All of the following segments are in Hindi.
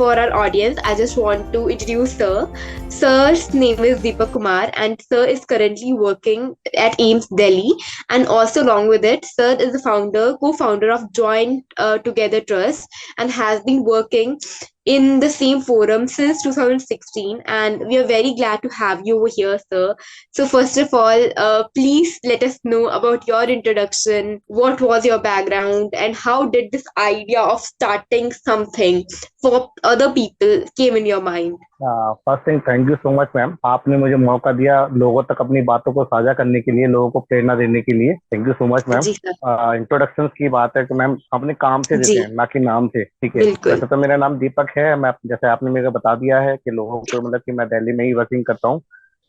for our audience, I just want to introduce Sir. Sir's name is Deepak Kumar, and Sir is currently working at AIMS Delhi. And also, along with it, Sir is the co-founder of Joint Together Trust, and has been working in the same forum since 2016. And we are very glad to have you over here, Sir. So, first of all, please let us know about your introduction. What was your background, and how did this idea of starting something for other people came in your mind? First thing, thank you so much ma'am. आपने मुझे मौका दिया लोगों तक अपनी बातों को साझा करने के लिए, लोगों को प्रेरणा देने के लिए। Thank you so much ma'am. जी सर। इंट्रोडक्शन की बात है कि मैम अपने काम से जी देते हैं, ना कि नाम से। ठीक है, बिल्कुल। वैसे तो मेरा नाम दीपक है। मैं जैसे आपने मेरे को बता दिया है कि लोगों को मतलब कि मैं दिल्ली में ही वर्किंग करता हूँ।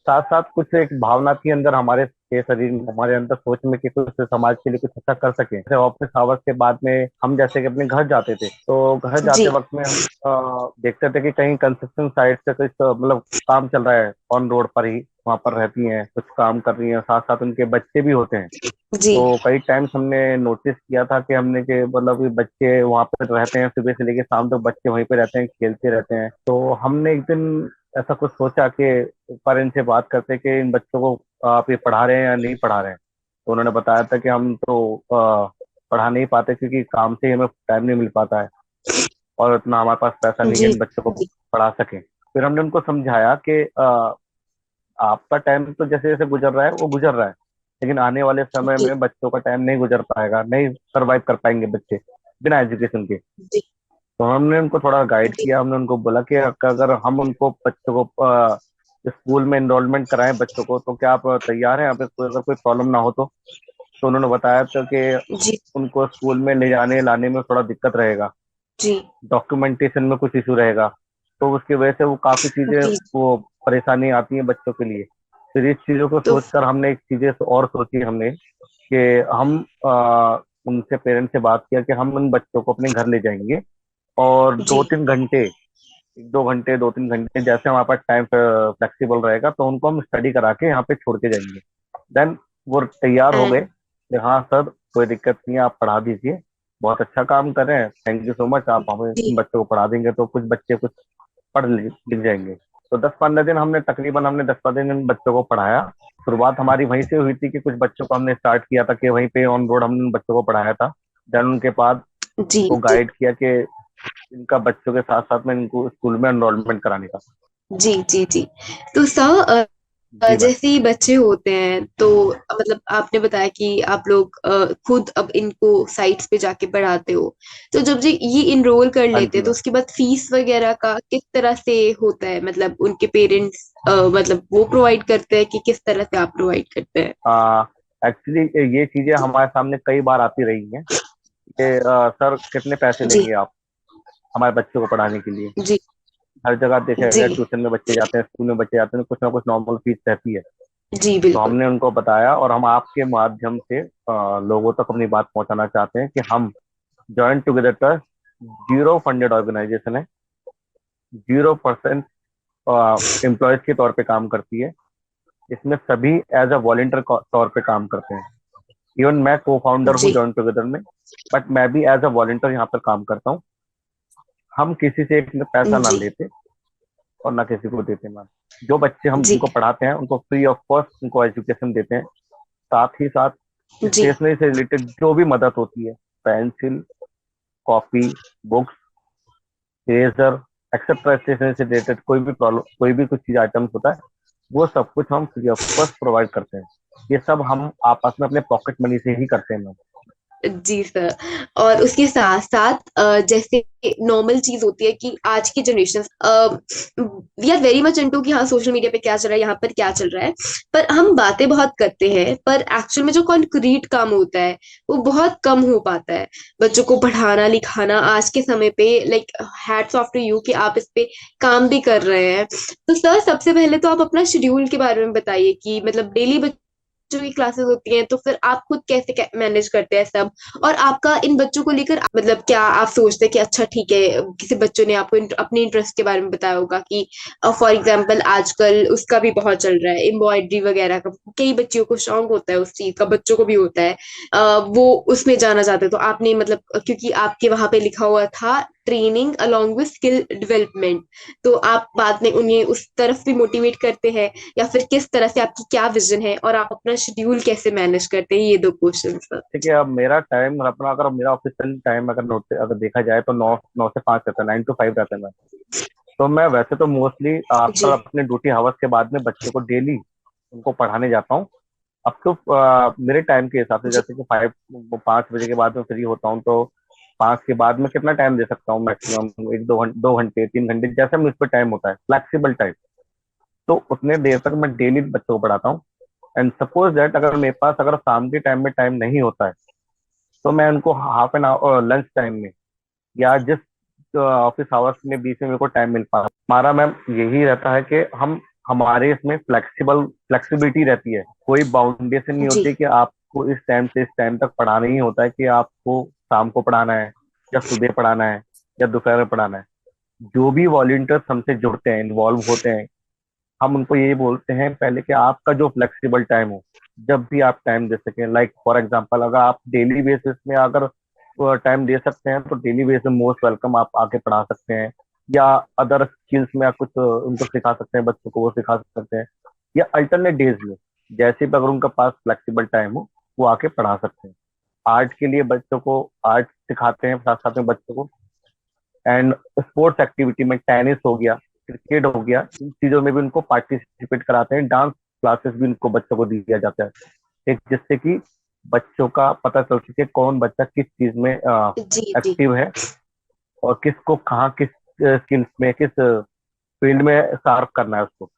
साथ साथ कुछ एक भावना थी अंदर हमारे के शरीर में, हमारे अंदर सोच में कि कुछ समाज के लिए कुछ अच्छा कर सके। जैसे ऑफिस आवर्स के बाद में हम जैसे कि अपने घर जाते थे, तो घर जी जाते वक्त में हम देखते थे कि कहीं कंस्ट्रक्शन साइट से कुछ मतलब काम चल रहा है ऑन रोड पर ही। वहां पर रहती हैं, कुछ काम कर रही हैं, साथ साथ उनके बच्चे भी होते हैं। जी तो कई टाइम्स हमने नोटिस किया था कि हमने के मतलब कि बच्चे वहां पर रहते हैं, सुबह से लेकर शाम तक बच्चे वहीं पे रहते हैं, खेलते रहते हैं। तो हमने एक दिन ऐसा कुछ सोचा कि एक बार इनसे बात करते कि इन बच्चों को आप ये पढ़ा रहे हैं या नहीं पढ़ा रहे हैं। तो उन्होंने बताया था कि हम तो पढ़ा नहीं पाते क्योंकि काम से ही हमें टाइम नहीं मिल पाता है, और उतना हमारे पास पैसा नहीं है जी इन बच्चों को पढ़ा सके। फिर हमने उनको समझाया कि आपका टाइम तो जैसे जैसे गुजर रहा है वो गुजर रहा है, लेकिन आने वाले समय जी में बच्चों का टाइम नहीं गुजर पाएगा, नहीं सरवाइव कर पाएंगे बच्चे बिना एजुकेशन के। जी तो हमने उनको थोड़ा गाइड जी किया। हमने उनको बोला कि अगर हम उनको बच्चों को स्कूल में एनरोलमेंट कराएं बच्चों को, तो क्या आप तैयार हैं? आप अगर कोई प्रॉब्लम ना हो तो उन्होंने बताया था कि जी उनको स्कूल में ले जाने लाने में थोड़ा दिक्कत रहेगा, जी डॉक्यूमेंटेशन में कुछ इशू रहेगा। तो उसकी वजह से वो काफी चीजें जी। वो परेशानी आती है बच्चों के लिए। फिर इस चीजों को तो सोचकर हमने एक चीजें और सोची हमने कि हम उनसे पेरेंट्स से बात किया कि हम उन बच्चों को अपने घर ले जाएंगे, और जी 2-3 घंटे, 1-2 घंटे 2-3 घंटे जैसे हमारे पास टाइम फ्लेक्सिबल रहेगा, तो उनको हम स्टडी करा के यहाँ पे छोड़ के जाएंगे। देन वो तैयार हो गए एंड कि हाँ सर, कोई दिक्कत नहीं है, आप पढ़ा दीजिए, बहुत अच्छा काम कर रहे हैं, थैंक यू सो मच, आप हमें जी इन बच्चों को पढ़ा देंगे तो कुछ बच्चे कुछ पढ़ लिख जाएंगे। तो 10-15 दिन हमने 10-15 दिन बच्चों को पढ़ाया। शुरुआत हमारी वहीं से हुई थी कि कुछ बच्चों को हमने स्टार्ट किया था कि वहीं पे ऑन रोड हमने उन बच्चों को पढ़ाया था। देन उनके बाद जी उनको जी गाइड किया कि इनका बच्चों के साथ साथ में इनको स्कूल में एनरोलमेंट कराने का। जी जी जी। तो सर, जी मैम। जैसे ही बच्चे होते हैं तो मतलब आपने बताया कि आप लोग खुद अब इनको साइट्स पे जाके पढ़ाते हो। तो जब ये इनरोल कर हाँ लेते जी हैं तो मैम। उसके बाद फीस वगैरह का किस तरह से होता है? मतलब उनके पेरेंट्स मतलब वो प्रोवाइड करते हैं कि किस तरह से आप प्रोवाइड करते हैं? एक्चुअली ये चीजें हमारे सामने कई बार आती रही हैं कि सर कितने पैसे जी लेंगे आप हमारे बच्चों को पढ़ाने के लिए। जी हर जगह देखा जी गया, ट्यूशन में बच्चे जाते हैं, स्कूल में बच्चे जाते हैं, कुछ ना कुछ नॉर्मल फीस रहती है। जी तो बिल्कुल। हमने उनको बताया, और हम आपके माध्यम से लोगों तक अपनी बात पहुंचाना चाहते हैं कि हम joint together trust zero funded organization है, 0% एम्प्लॉयज के तौर पे काम करती है। इसमें सभी एज अ वॉलेंटियर तौर पे काम करते हैं। इवन मैं को फाउंडर हूँ जी जॉइंट टुगेदर में, बट मैं भी एज अ वॉलेंटियर यहाँ पर काम करता हूँ। हम किसी से एक पैसा ना जी लेते और ना किसी को देते मैम। जो बच्चे हम जी जिनको पढ़ाते हैं उनको फ्री ऑफ कॉस्ट उनको एजुकेशन देते हैं। साथ ही साथ जी स्टेशनरी से रिलेटेड जो भी मदद होती है, pencil, copy, books, eraser etcetera, stationery से रिलेटेड कोई भी प्रॉब्लम, कोई भी कुछ चीज आइटम्स होता है, वो सब कुछ हम फ्री ऑफ कॉस्ट प्रोवाइड करते हैं। ये सब हम आपस में अपने पॉकेट मनी से ही करते हैं मैम। जी सर। और उसके साथ साथ जैसे नॉर्मल चीज होती है कि आज की generation we are very much into कि हाँ सोशल मीडिया पे क्या चल रहा है, यहाँ पर क्या चल रहा है। पर हम बातें बहुत करते हैं, पर एक्चुअल में जो कॉन्क्रीट काम होता है वो बहुत कम हो पाता है। बच्चों को पढ़ाना लिखाना आज के समय पे like hats off to you कि आप इस पे काम भी कर रहे हैं। तो सर सबसे पहले तो आप अपना शेड्यूल के बारे में बताइए कि मतलब डेली बच्चों की क्लासेस होती हैं तो फिर आप खुद कैसे मैनेज करते हैं सब? और आपका इन बच्चों को लेकर मतलब क्या आप सोचते हैं कि अच्छा ठीक है, किसी बच्चों ने आपको अपने इंटरेस्ट के बारे में बताया होगा कि फॉर एग्जाम्पल आजकल उसका भी बहुत चल रहा है एम्ब्रॉयडरी वगैरह का, कई बच्चियों को शौक होता है उस चीज का, बच्चों को भी होता है वो उसमें जाना चाहते हैं। तो आपने मतलब क्योंकि आपके वहां पे लिखा हुआ था training along with skill development. तो आप बाद में उन्हें उस तरफ भी मोटिवेट करते हैं, या फिर किस तरह से, आपकी क्या विजन है और आप अपना शेड्यूल कैसे मैनेज करते हैं? ये दो क्वेश्चन सर। ठीक है। अब मेरा टाइम अपना, अगर मेरा ऑफिशियल टाइम अगर नोट अगर देखा जाए तो 9 से 5 रहता है, 9 to 5 रहता है मैं। तो मैं वैसे तो मोस्टली आफ्टर जी अपने ड्यूटी हावर्स के बाद में बच्चों को डेली उनको पढ़ाने जाता हूँ। अब तो मेरे टाइम के हिसाब से, जी जैसे कि 5 बजे के बाद में फ्री होता हूँ, तो 5 के बाद में कितना टाइम दे सकता हूँ मैक्सिमम, 1 2 घंटे, 2 घंटे 3 घंटे, जैसे मुझ पर टाइम होता है, फ्लेक्सिबल टाइम। तो उतने देर तक मैं डेली बच्चों को पढ़ाता हूँ। एंड सपोज दैट अगर मेरे पास अगर शाम के टाइम में टाइम नहीं होता है, तो मैं उनको half an hour lunch time में, या जिस ऑफिस आवर्स में बीच में मेरे को टाइम मिल पा, हमारा मैम यही रहता है कि हम हमारे इसमें फ्लेक्सिबिलिटी रहती है। कोई बाउंडेशन नहीं जी होती कि आपको इस टाइम से इस टाइम तक पढ़ाना ही होता है, कि आपको शाम को पढ़ाना है, या सुबह पढ़ाना है, या दोपहर में पढ़ाना है। जो भी वॉलंटियर्स हमसे जुड़ते हैं, इन्वॉल्व होते हैं, हम उनको यही बोलते हैं पहले कि आपका जो फ्लेक्सिबल टाइम हो, जब भी आप टाइम दे सकें। लाइक फॉर एग्जांपल, अगर आप डेली बेसिस में अगर टाइम दे सकते हैं, तो डेली बेसिस में मोस्ट वेलकम, आप आके पढ़ा सकते हैं। या अदर स्किल्स में आप कुछ उनको सिखा सकते हैं, बच्चों को वो सिखा सकते हैं। या अल्टरनेट डेज में, जैसे भी अगर उनका पास फ्लेक्सिबल टाइम हो, वो आके पढ़ा सकते हैं। आर्ट के लिए बच्चों को आर्ट सिखाते हैं साथ साथ में बच्चों को। एंड स्पोर्ट्स एक्टिविटी में टेनिस हो गया, क्रिकेट हो गया, इन चीजों में भी उनको पार्टिसिपेट कराते हैं। डांस क्लासेस भी उनको बच्चों को दिया जाता है, एक जिससे कि बच्चों का पता चल सके कौन बच्चा किस चीज में जी जी एक्टिव है, और किसको कहाँ किस स्किल्स में, किस फील्ड में शार्प करना है उसको।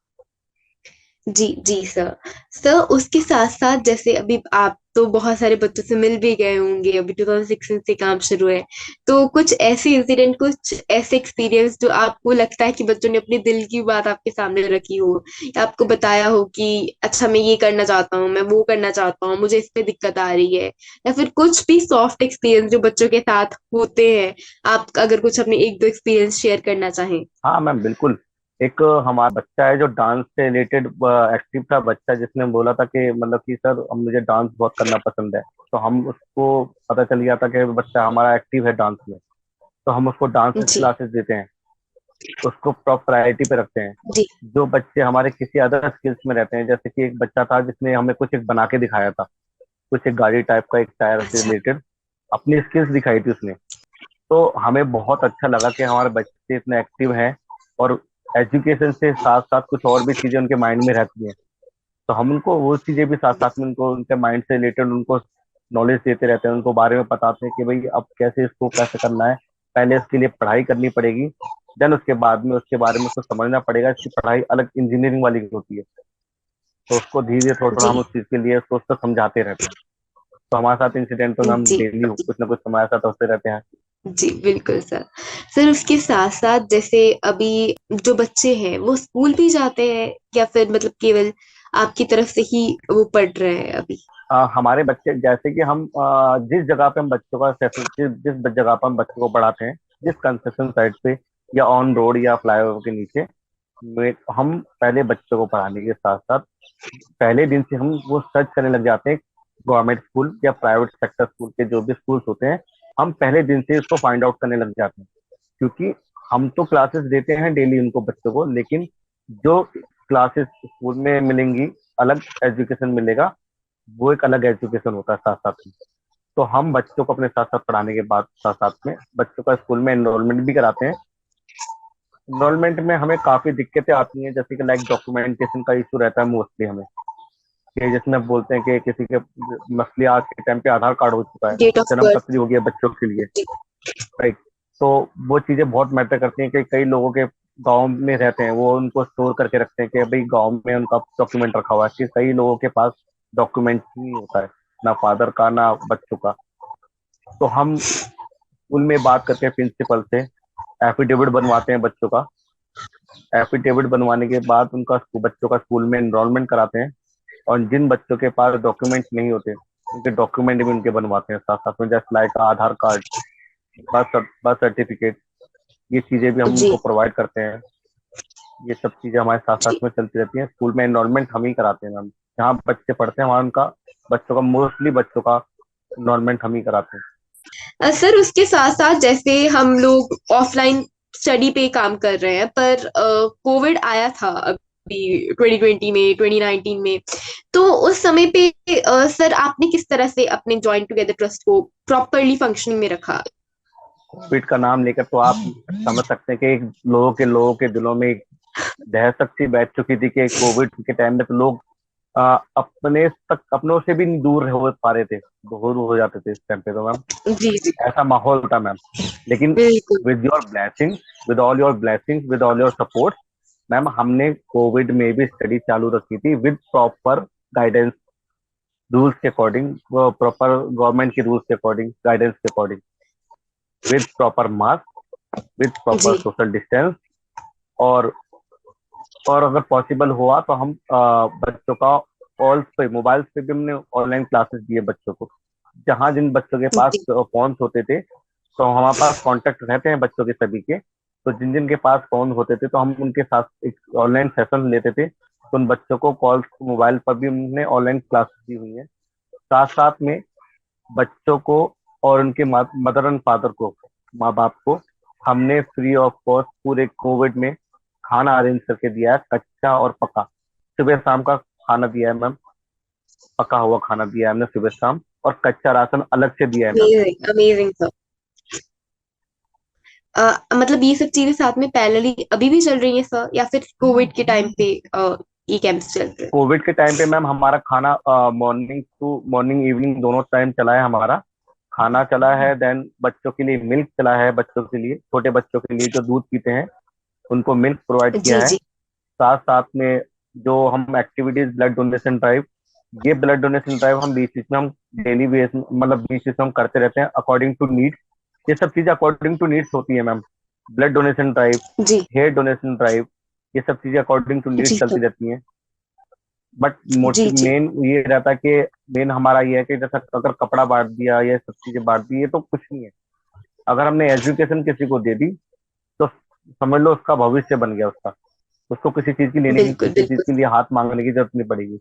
जी जी सर। सर उसके साथ साथ, जैसे अभी आप तो बहुत सारे बच्चों से मिल भी गए होंगे, अभी 2016 से काम शुरू है, तो कुछ ऐसे इंसिडेंट, कुछ ऐसे एक्सपीरियंस जो आपको लगता है कि बच्चों ने अपने दिल की बात आपके सामने रखी हो, या आपको बताया हो कि अच्छा मैं ये करना चाहता हूँ, मैं वो करना चाहता हूँ, मुझे इसमें दिक्कत आ रही है, या फिर कुछ भी सॉफ्ट एक्सपीरियंस जो बच्चों के साथ होते हैं, आप अगर कुछ अपने एक दो एक्सपीरियंस शेयर करना चाहें? हाँ मैम, बिल्कुल। एक हमारा बच्चा है जो डांस से रिलेटेड एक्टिव था बच्चा, जिसने बोला था कि मतलब कि सर, अब मुझे डांस बहुत करना पसंद है। तो हम उसको पता चल गया था कि बच्चा हमारा एक्टिव है डांस में। तो हम उसको डांस जी क्लासेस देते हैं, उसको टॉप प्रायोरिटी पे रखते हैं। जी जो बच्चे हमारे किसी अदर स्किल्स में रहते हैं, जैसे कि एक बच्चा था जिसने हमें कुछ एक बना के दिखाया था, कुछ एक गाड़ी टाइप का, एक टायर से अच्छा रिलेटेड अपनी स्किल्स दिखाई थी उसने। तो हमें बहुत अच्छा लगा कि हमारे बच्चे इतने एक्टिव हैं, और एजुकेशन से साथ साथ कुछ और भी चीजें उनके माइंड में रहती हैं। तो हम उनको वो चीजें भी साथ साथ में उनको उनके माइंड से रिलेटेड उनको नॉलेज देते रहते हैं, उनको बारे में बताते हैं कि भाई अब कैसे इसको कैसे करना है। पहले इसके लिए पढ़ाई करनी पड़ेगी, देन उसके बाद में उसके बारे में उसको समझना पड़ेगा। इसकी पढ़ाई अलग इंजीनियरिंग वाली होती है। तो उसको धीरे धीरे थोड़ा थोड़ा जी हम उस चीज के लिए उसको समझाते रहते हैं। तो हमारे साथ इंसिडेंट तो हम जी डेली कुछ ना कुछ हमारे साथ होते रहते हैं। जी बिल्कुल सर। सर उसके साथ साथ, जैसे अभी जो बच्चे हैं वो स्कूल भी जाते हैं, या फिर मतलब केवल आपकी तरफ से ही वो पढ़ रहे हैं अभी? हमारे बच्चे, जैसे कि हम जिस जगह पे हम बच्चों का जिस जगह पर हम बच्चों को पढ़ाते हैं, जिस कंस्ट्रक्शन साइट पे, या ऑन रोड, या फ्लाईओवर के नीचे, हम पहले बच्चों को पढ़ाने के साथ साथ पहले दिन से हम वो सर्च करने लग जाते हैं। गवर्नमेंट स्कूल या प्राइवेट सेक्टर स्कूल के जो भी स्कूल्स होते हैं, हम पहले दिन से इसको फाइंड आउट करने लग जाते हैं। क्योंकि हम तो क्लासेस देते हैं डेली उनको बच्चों को, लेकिन जो क्लासेस स्कूल में मिलेंगी, अलग एजुकेशन मिलेगा, वो एक अलग एजुकेशन होता है साथ साथ में। तो हम बच्चों को अपने साथ साथ पढ़ाने के बाद साथ साथ में बच्चों का स्कूल में एनरोलमेंट भी कराते हैं। एनरोलमेंट में हमें काफी दिक्कतें आती हैं, जैसे कि लाइक डॉक्यूमेंटेशन का इशू रहता है मोस्टली हमें, कि जिसमें बोलते हैं कि किसी के मसले आज के टाइम पे आधार कार्ड हो चुका है, डेट ऑफ जन्म बर्थ? पत्री हो गया बच्चों के लिए, राइट। तो वो चीजें बहुत मैटर करती हैं कि कई लोगों के गांव में रहते हैं, वो उनको स्टोर करके रखते हैं कि भाई गांव में उनका डॉक्यूमेंट रखा हुआ है, कि कई लोगों के पास डॉक्यूमेंट नहीं होता है, ना फादर का ना बच्चों का। तो हम उनमें बात करते हैं प्रिंसिपल से, एफिडेविट बनवाते हैं बच्चों का। एफिडेविट बनवाने के बाद उनका बच्चों का स्कूल में एनरोलमेंट कराते हैं। और जिन बच्चों के पास डॉक्यूमेंट नहीं होते, उनके डॉक्यूमेंट भी उनके बनवाते हैं साथ साथ में, जैसे लाइक आधार कार्ड, बर्थ सर्टिफिकेट, ये चीजें भी हम जी उनको प्रोवाइड करते हैं। ये सब चीजें हमारे साथ जी साथ में चलती रहती हैं। स्कूल में एनरोलमेंट हम ही कराते हैं मैम। जहाँ बच्चे पढ़ते हैं वहाँ उनका बच्चों का मोस्टली बच्चों का एनरोलमेंट हम ही कराते हैं। सर उसके साथ साथ जैसे हम लोग ऑफलाइन स्टडी पे काम कर रहे हैं, पर कोविड आया था अभी 2020 में, 2019 में। तो उस समय पे सर आपने किस तरह से अपने जॉइन टुगेदर ट्रस्ट को प्रॉपरली फंक्शनिंग में रखा? कोविड का नाम लेकर तो आप समझ सकते हैं कि एक लोगों के दिलों में एक दहशत सी बैठ चुकी थी कि कोविड के टाइम में तो लोग अपनों से भी नहीं दूर हो पा रहे थे, दूर हो जाते थे इस टाइम पे तो मैम। जी जी। ऐसा माहौल था मैम। लेकिन बिल्कुल। With your blessing, with all your support ma'am, हमने कोविड में भी स्टडी चालू रखी थी विद प्रॉपर गाइडेंस, रूल्स के अकॉर्डिंग, प्रॉपर गवर्नमेंट के रूल्स के अकॉर्डिंग, गाइडेंस के according, with proper mask, with proper जी सोशल डिस्टेंस। और अगर पॉसिबल हुआ तो हम बच्चों का कॉल्स पे, मोबाइल्स पे भी हमने ऑनलाइन क्लासेस दिए बच्चों को। जहाँ जिन बच्चों के पास जी फोन होते थे, तो हमारे पास कांटेक्ट रहते हैं बच्चों के सभी के, तो जिन जिन के पास फोन होते थे तो हम उनके साथ एक ऑनलाइन सेशन लेते थे। तो उन बच्चों को कॉल्स, मोबाइल पर भी हमने ऑनलाइन क्लासेस दी हुई है। साथ साथ में बच्चों को और उनके मदर एंड फादर को, माँ बाप को, हमने फ्री ऑफ कॉस्ट पूरे कोविड में खाना अरेंज करके दिया है, कच्चा और पका। सुबह शाम का खाना दिया है मैम, पका हुआ खाना दिया है हमने सुबह शाम, और कच्चा राशन अलग से दिया है मैम। Amazing amazing sir. मतलब ये सब चीजें साथ में पैरेलली अभी भी चल रही हैं सर, या फिर कोविड के टाइम पे ये कैंप्स चल रहे कोविड के टाइम पे मैम हमारा खाना मॉर्निंग इवनिंग दोनों टाइम चला है हमारा। खाना चला है, देन बच्चों के लिए मिल्क चला है, बच्चों के लिए, छोटे बच्चों के लिए जो दूध पीते हैं उनको मिल्क प्रोवाइड हैं? किया जी है। जी साथ साथ में जो हम एक्टिविटीज, ब्लड डोनेशन ड्राइव, ये ब्लड डोनेशन ड्राइव हम बीच बीच में हम डेली बेस, मतलब बीच बीच में हम करते रहते हैं अकॉर्डिंग टू नीड। ये सब चीजें अकॉर्डिंग टू नीड्स होती है मैम। ब्लड डोनेशन ड्राइव, जी हेयर डोनेशन ड्राइव, ये सब चीजें अकॉर्डिंग टू नीड जी चलती सर। रहती हैं। बट जी मोटिव जी मेन ये रहता है कि मेन हमारा ये है कि जैसा अगर कपड़ा बांट दिया, ये सब चीजें बांट दी, ये तो कुछ नहीं है। अगर हमने एजुकेशन किसी को दे दी तो समझ लो उसका भविष्य बन गया उसका। उसको किसी चीज की लेने की, बिल्कुल किसी चीज बिल्कुल। के लिए हाथ मांगने की जरूरत नहीं पड़ेगी।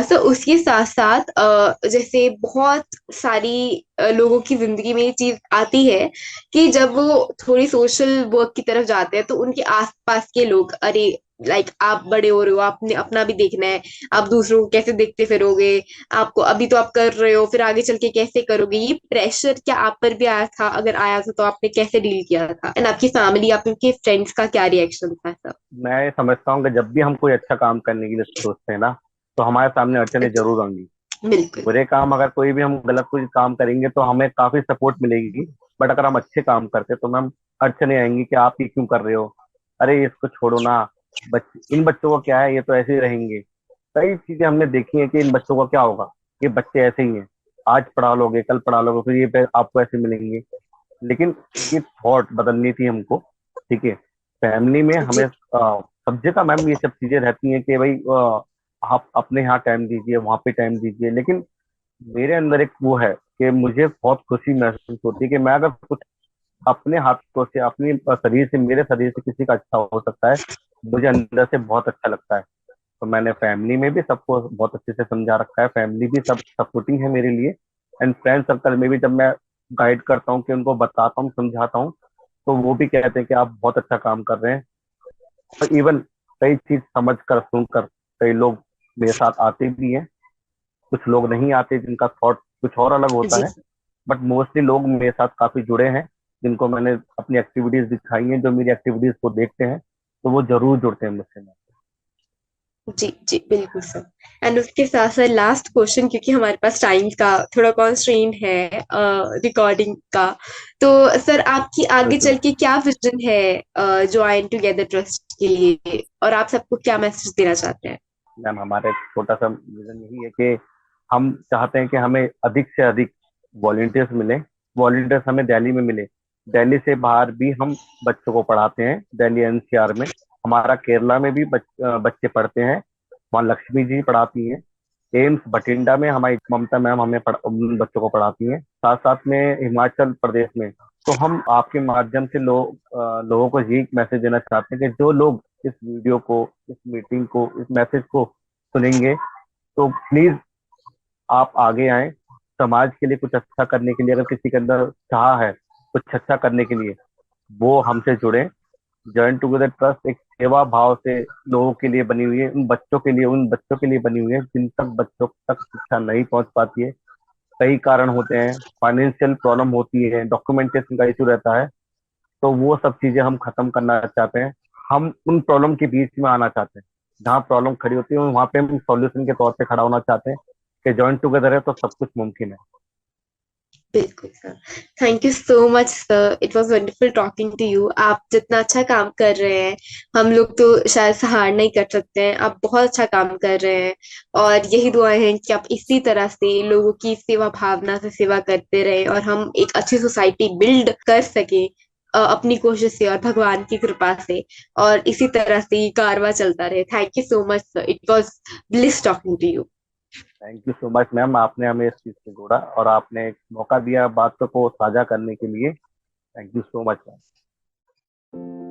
सो उसके साथ साथ जैसे बहुत सारी लोगों की जिंदगी में ये चीज आती है कि जब वो थोड़ी सोशल वर्क की तरफ जाते हैं तो उनके आसपास के लोग, अरे लाइक आप बड़े हो रहे हो, आपने अपना भी देखना है, आप दूसरों को कैसे देखते फिरोगे, आपको अभी तो आप कर रहे हो, फिर आगे चल के कैसे करोगे, ये प्रेशर क्या आप पर भी आया था? अगर आया था तो आपने कैसे डील किया था? एंड आपकी फैमिली, आपके फ्रेंड्स का क्या रिएक्शन था सब? मैं समझता हूँ कि जब भी हम कोई अच्छा काम करने के लिए सोचते हैं ना, तो हमारे सामने अड़चने जरूर आएंगी। बिल्कुल। बुरे काम, अगर कोई भी हम गलत कोई काम करेंगे तो हमें काफी सपोर्ट मिलेगी। बट अगर हम अच्छे काम करते हैं तो मैम अड़चने आएंगी कि आप ये क्यों कर रहे हो, अरे इसको छोड़ो ना, इन बच्चों को क्या है, ये तो ऐसे ही रहेंगे। कई चीजें हमने देखी है कि इन बच्चों का क्या होगा, ये बच्चे ऐसे ही हैं, आज पढ़ा लोगे कल पढ़ा लोगे फिर ये आपको ऐसे मिलेंगे। लेकिन ये थॉट बदलनी थी हमको। ठीक है, फैमिली में हमें जी सब जगह मैम ये सब चीजें रहती हैं कि भाई आप अपने यहाँ टाइम दीजिए, वहां पे टाइम दीजिए। लेकिन मेरे अंदर एक वो है कि मुझे बहुत खुशी महसूस होती है कि मैं अगर कुछ अपने हाथों से, अपनी शरीर से, मेरे शरीर से किसी का अच्छा हो सकता है, मुझे अंदर से बहुत अच्छा लगता है। तो मैंने फैमिली में भी सबको बहुत अच्छे से समझा रखा है, फैमिली भी सब सपोर्टिंग है मेरे लिए। एंड फ्रेंड सर्कल में भी जब मैं गाइड करता हूँ, कि उनको बताता हूँ, समझाता हूँ, तो वो भी कहते हैं कि आप बहुत अच्छा काम कर रहे हैं। और इवन कई चीज समझ कर, सुनकर कई लोग मेरे साथ आते भी हैं, कुछ लोग नहीं आते जिनका थॉट कुछ और अलग होता जी है। बट मोस्टली लोग मेरे साथ काफी जुड़े हैं, जिनको मैंने अपनी एक्टिविटीज दिखाई हैं, जो मेरी एक्टिविटीज को देखते हैं, तो वो जरूर जुड़ते हैं मुझसे। जी जी बिल्कुल सर। एंड उसके साथ साथ लास्ट क्वेश्चन, क्योंकि हमारे पास टाइम का थोड़ा कॉन्स्ट्रेंट है रिकॉर्डिंग का, तो सर आपकी आगे बिल्कुल चल के क्या विजन है ज्वाइन टुगेदर ट्रस्ट के लिए, और आप सबको क्या मैसेज देना चाहते हैं? मैम, हमारा एक छोटा सा विजन यही है कि हम चाहते हैं कि हमें अधिक से अधिक वॉलंटियर्स मिले। वॉलंटियर्स हमें दिल्ली में मिले, दिल्ली से बाहर भी हम बच्चों को पढ़ाते हैं, दिल्ली एनसीआर में। हमारा केरला में भी बच्चे पढ़ते हैं, वहाँ लक्ष्मी जी पढ़ाती हैं। एम्स बठिंडा में हमारी ममता मैम उन बच्चों को पढ़ाती हैं। साथ साथ में हिमाचल प्रदेश में। तो हम आपके माध्यम से लोगों को यही मैसेज देना चाहते हैं कि जो लोग इस वीडियो को, इस मीटिंग को, इस मैसेज को सुनेंगे, तो प्लीज आप आगे आएं, समाज के लिए कुछ अच्छा करने के लिए, अगर किसी के अंदर चाह है कुछ अच्छा करने के लिए, वो हमसे जुड़े। जॉइन टुगेदर ट्रस्ट एक सेवा भाव से लोगों के लिए बनी हुई है, उन बच्चों के लिए बनी हुई है जिन तक बच्चों तक शिक्षा नहीं पहुंच पाती है। कई कारण होते हैं, फाइनेंशियल प्रॉब्लम होती है, डॉक्यूमेंटेशन का इशू रहता है। तो वो सब चीजें हम खत्म करना चाहते हैं। हम उन प्रॉब्लम के बीच में आना चाहते हैं, जहाँ प्रॉब्लम खड़ी होती है वहां पे हम सॉल्यूशन के तौर पे खड़ा होना चाहते हैं कि जॉइन टुगेदर है तो सब कुछ मुमकिन है। बिल्कुल sir. Thank you so much sir, it was wonderful talking to you. आप जितना अच्छा काम कर रहे हैं, हम लोग तो शायद सहार नहीं कर सकते हैं। आप बहुत अच्छा काम कर रहे हैं, और यही दुआएं हैं कि आप इसी तरह से लोगों की सेवा भावना से सेवा करते रहें, और हम एक अच्छी सोसाइटी बिल्ड कर सके अपनी कोशिश से और भगवान की कृपा से। और इसी तरह से ये कारवां चलता रहे। Thank you so much sir, it was bliss talking to you. Thank you so much ma'am, आपने हमें इस चीज से जोड़ा और आपने एक मौका दिया बातों को साझा करने के लिए। Thank you so much ma'am.